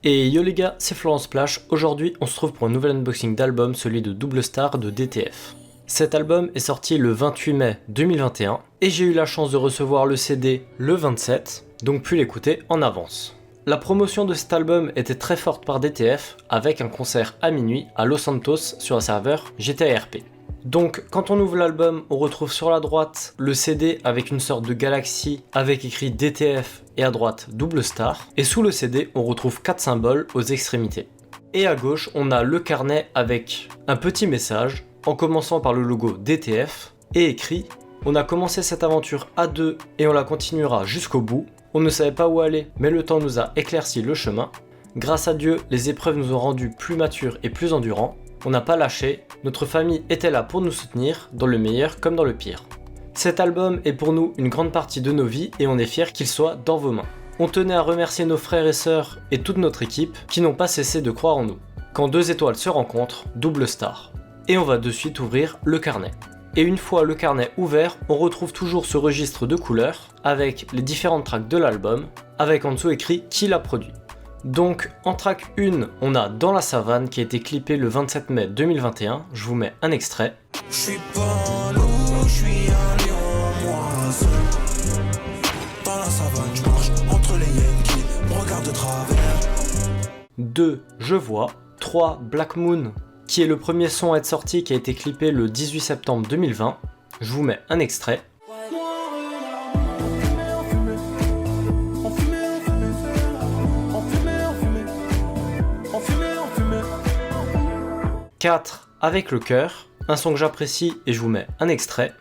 Et yo les gars, c'est Florent Splash. Aujourd'hui, on se trouve pour un nouvel unboxing d'album, celui de Double Star de DTF. Cet album est sorti le 28 mai 2021 et j'ai eu la chance de recevoir le CD le 27, donc pu l'écouter en avance. La promotion de cet album était très forte par DTF avec un concert à minuit à Los Santos sur un serveur GTA RP. Donc quand on ouvre l'album, on retrouve sur la droite le CD avec une sorte de galaxie avec écrit DTF et à droite Double Star. Et sous le CD, on retrouve 4 symboles aux extrémités. Et à gauche, on a le carnet avec un petit message en commençant par le logo DTF et écrit « On a commencé cette aventure à deux et on la continuera jusqu'au bout. On ne savait pas où aller, mais le temps nous a éclairci le chemin. Grâce à Dieu, les épreuves nous ont rendus plus matures et plus endurants. On n'a pas lâché, notre famille était là pour nous soutenir, dans le meilleur comme dans le pire. Cet album est pour nous une grande partie de nos vies et on est fiers qu'il soit dans vos mains. On tenait à remercier nos frères et sœurs et toute notre équipe qui n'ont pas cessé de croire en nous. Quand deux étoiles se rencontrent, Double Star. Et on va de suite ouvrir le carnet. Et une fois le carnet ouvert, on retrouve toujours ce registre de couleurs avec les différentes tracks de l'album, avec en dessous écrit qui l'a produit. Donc en track 1, on a Dans la savane qui a été clippé le 27 mai 2021, je vous mets un extrait. Je suis pas un loup, je suis un lion, moi seul. Dans la savane, je marche entre les hyènes qui me regardent de travers. 2, Je vois. 3, Black Moon, qui est le premier son à être sorti, qui a été clippé le 18 septembre 2020. Je vous mets un extrait. 4, Avec le cœur, un son que j'apprécie et je vous mets un extrait.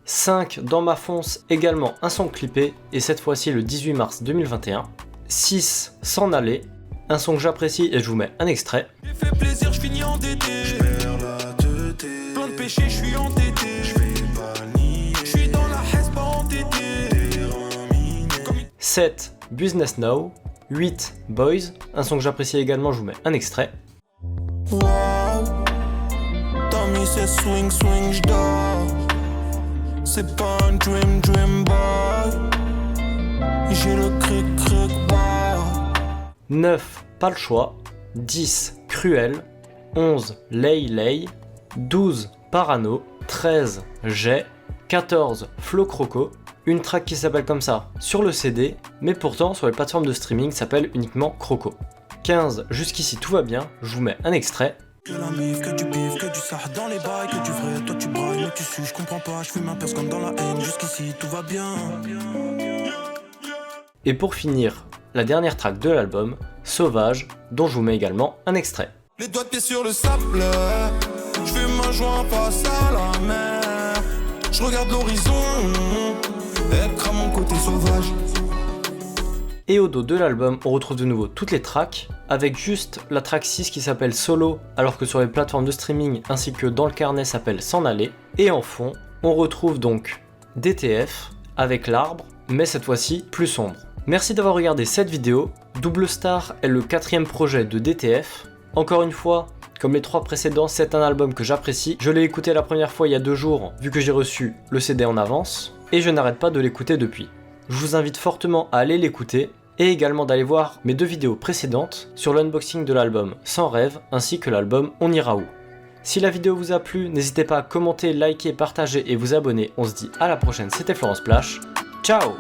5, Dans ma fonce, également un son clippé et cette fois-ci le 18 mars 2021. 6, S'en aller, un son que j'apprécie et je vous mets un extrait. 7, Business Now. 8, Boys, un son que j'apprécie également, je vous mets un extrait. Wow. Swing, swing, c'est pas un dream boy. J'ai le cric boy. 9, Pas le choix. 10, Cruel. 11, Lay. 12, Parano. 13, J'ai. 14, Flow Croco. Une track qui s'appelle comme ça sur le CD, mais pourtant sur les plateformes de streaming s'appelle uniquement Croco. 15, Jusqu'ici tout va bien, je vous mets un extrait. Que la mif, que du bif, que du sah dans les bails, que du vrai, toi tu brailles, mais tu sues, je comprends pas, je fume un perce comme dans la haine, jusqu'ici tout va bien. Et pour finir, la dernière track de l'album, Sauvage, dont je vous mets également un extrait. Les doigts de pied sur le sable, je fume un joint face à la mer, je regarde l'horizon, elle crame mon côté sauvage. Et au dos de l'album, on retrouve de nouveau toutes les tracks, avec juste la track 6 qui s'appelle Solo, alors que sur les plateformes de streaming ainsi que dans le carnet s'appelle S'en aller. Et en fond, on retrouve donc DTF avec l'arbre, mais cette fois-ci plus sombre. Merci d'avoir regardé cette vidéo. Double Star est le 4e projet de DTF. Encore une fois, comme les 3 précédents, c'est un album que j'apprécie. Je l'ai écouté la première fois il y a 2 jours, vu que j'ai reçu le CD en avance, et je n'arrête pas de l'écouter depuis. Je vous invite fortement à aller l'écouter, et également d'aller voir mes 2 vidéos précédentes sur l'unboxing de l'album Sans rêve, ainsi que l'album On ira où. Si la vidéo vous a plu, n'hésitez pas à commenter, liker, partager et vous abonner. On se dit à la prochaine, c'était Florent Splash. Ciao!